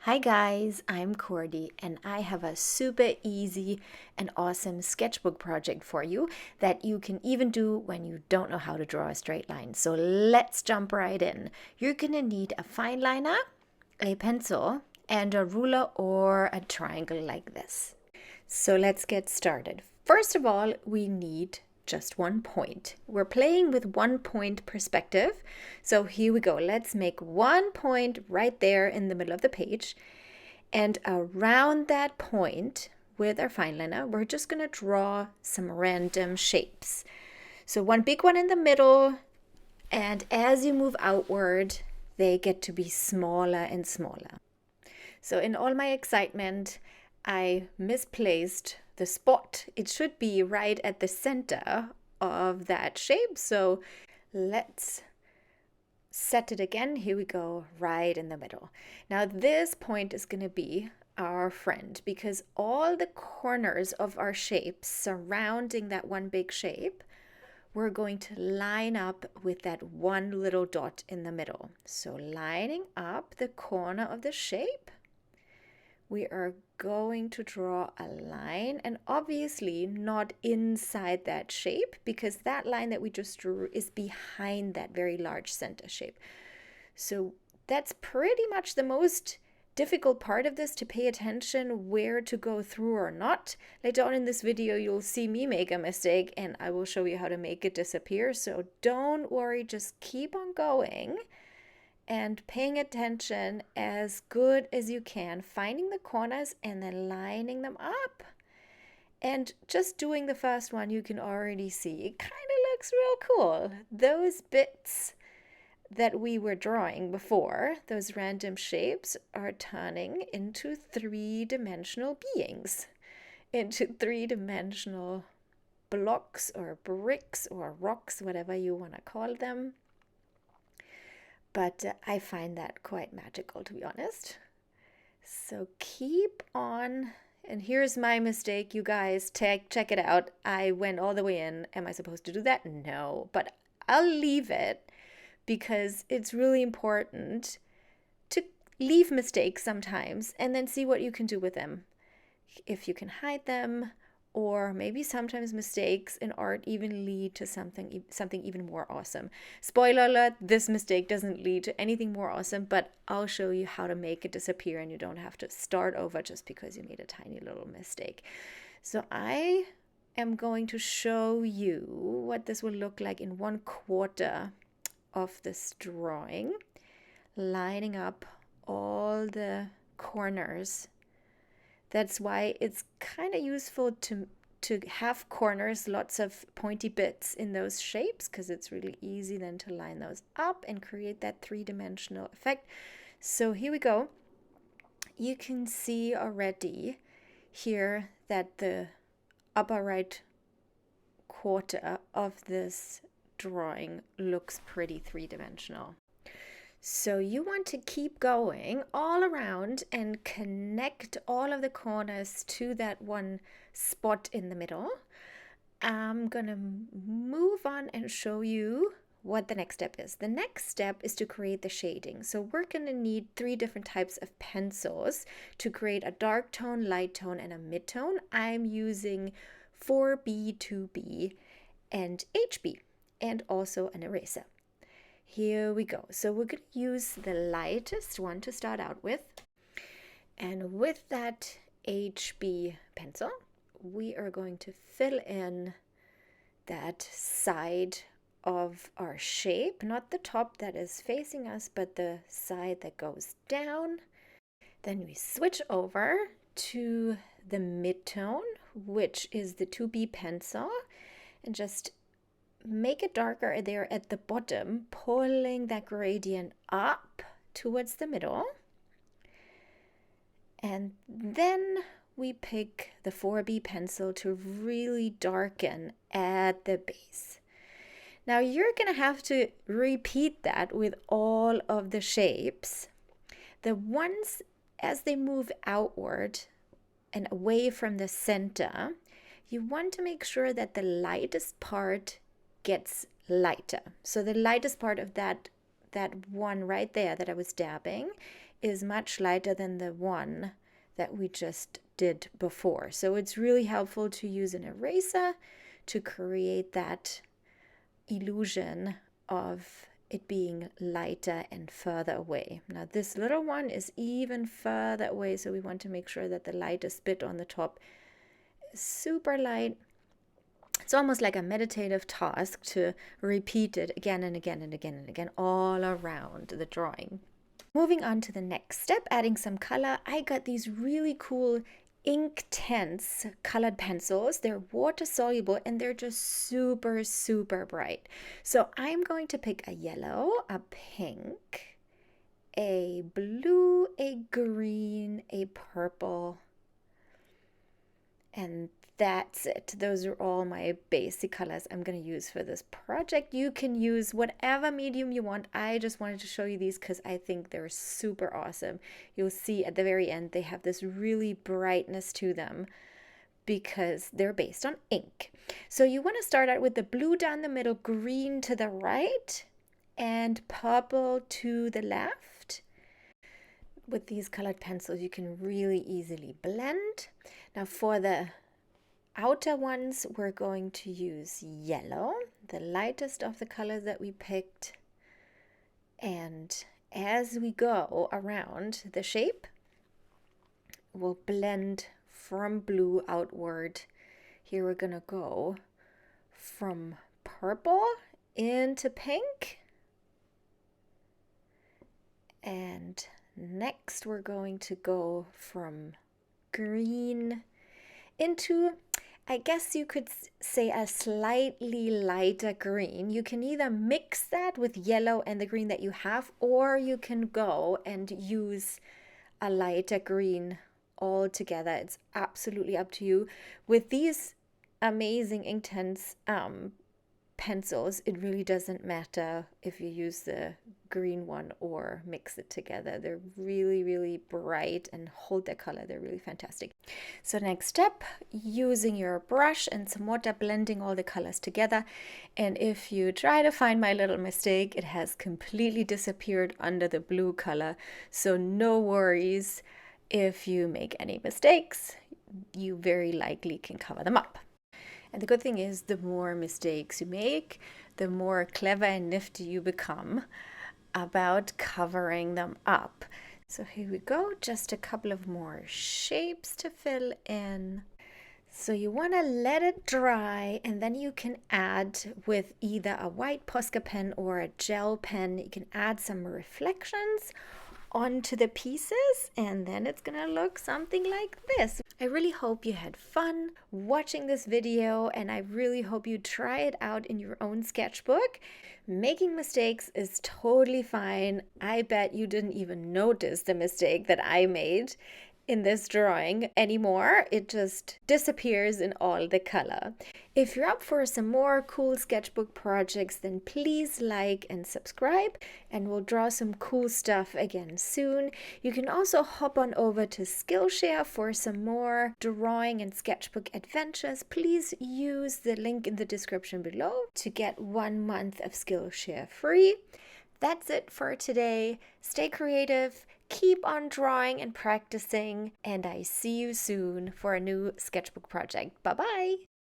Hi guys, I'm Cordy and I have a super easy and awesome sketchbook project for you that you can even do when you don't know how to draw a straight line. So let's jump right in. You're gonna need a fine liner, a pencil, and a ruler or a triangle like this. So let's get started. First of all, we need just 1 point. We're playing with 1 point perspective. So here we go. Let's make 1 point right there in the middle of the page. And around that point with our fine liner, we're just going to draw some random shapes. So one big one in the middle, and as you move outward, they get to be smaller and smaller. So in all my excitement, I misplaced the spot. It should be right at the center of that shape. So let's set it again. Here we go, right in the middle. Now this point is going to be our friend because all the corners of our shapes surrounding that one big shape, we're going to line up with that one little dot in the middle. So lining up the corner of the shape, we are going to draw a line, and obviously not inside that shape because that line that we just drew is behind that very large center shape. So that's pretty much the most difficult part of this, to pay attention where to go through or not. Later on in this video, you'll see me make a mistake and I will show you how to make it disappear. So don't worry, just keep on going and paying attention as good as you can, finding the corners and then lining them up. And just doing the first one, you can already see it kind of looks real cool. Those bits that we were drawing before, those random shapes, are turning into three-dimensional beings, into three-dimensional blocks or bricks or rocks, whatever you want to call them. But I find that quite magical, to be honest. So keep on. And here's my mistake, you guys. Check it out. I went all the way in. Am I supposed to do that? No. But I'll leave it because it's really important to leave mistakes sometimes and then see what you can do with them. If you can hide them, or maybe sometimes mistakes in art even lead to something even more awesome. Spoiler alert, this mistake doesn't lead to anything more awesome, but I'll show you how to make it disappear and you don't have to start over just because you made a tiny little mistake. So I am going to show you what this will look like in 1/4 of this drawing, lining up all the corners. That's why it's kind of useful to have corners, lots of pointy bits in those shapes, because it's really easy then to line those up and create that three-dimensional effect. So here we go. You can see already here that the upper right quarter of this drawing looks pretty three-dimensional. So you want to keep going all around and connect all of the corners to that one spot in the middle. I'm going to move on and show you what the next step is. The next step is to create the shading. So we're going to need 3 different types of pencils to create a dark tone, light tone, and a mid-tone. I'm using 4B, 2B, and HB, and also an eraser. Here we go. So we're going to use the lightest one to start out with. And with that HB pencil, we are going to fill in that side of our shape, not the top that is facing us, but the side that goes down. Then we switch over to the mid-tone, which is the 2B pencil, and just make it darker there at the bottom, pulling that gradient up towards the middle. And then we pick the 4B pencil to really darken at the base. Now you're going to have to repeat that with all of the shapes. The ones as they move outward and away from the center, you want to make sure that the lightest part gets lighter. So the lightest part of that one right there that I was dabbing is much lighter than the one that we just did before. So it's really helpful to use an eraser to create that illusion of it being lighter and further away. Now this little one is even further away, so we want to make sure that the lightest bit on the top is super light. It's almost like a meditative task to repeat it again and again and again and again all around the drawing. Moving on to the next step, adding some color. I got these really cool Inktense colored pencils. They're water soluble and they're just super, super bright. So I'm going to pick a yellow, a pink, a blue, a green, a purple, and that's it. Those are all my basic colors I'm going to use for this project. You can use whatever medium you want. I just wanted to show you these because I think they're super awesome. You'll see at the very end they have this really brightness to them because they're based on ink. So you want to start out with the blue down the middle, green to the right, and purple to the left. With these colored pencils you can really easily blend. Now for the outer ones, we're going to use yellow, the lightest of the colors that we picked. And as we go around the shape, we'll blend from blue outward. Here we're going to go from purple into pink. And next we're going to go from green into, I guess you could say, a slightly lighter green. You can either mix that with yellow and the green that you have, or you can go and use a lighter green all together. It's absolutely up to you. With these amazing Inktense pencils, it really doesn't matter if you use the green one or mix it together. They're really, really bright and hold their color. They're really fantastic. So next step, using your brush and some water, blending all the colors together. And if you try to find my little mistake, it has completely disappeared under the blue color. So no worries. If you make any mistakes, you very likely can cover them up. And the good thing is, the more mistakes you make, the more clever and nifty you become about covering them up. So here we go, just a couple of more shapes to fill in. So you want to let it dry, and then you can add with either a white Posca pen or a gel pen. You can add some reflections onto the pieces, and then it's gonna look something like this. I really hope you had fun watching this video, and I really hope you try it out in your own sketchbook. Making mistakes is totally fine. I bet you didn't even notice the mistake that I made in this drawing anymore. It just disappears in all the color. If you're up for some more cool sketchbook projects, then please like and subscribe, and we'll draw some cool stuff again soon. You can also hop on over to Skillshare for some more drawing and sketchbook adventures. Please use the link in the description below to get 1 month of Skillshare free. That's it for today. Stay creative, keep on drawing and practicing, and I see you soon for a new sketchbook project. Bye-bye!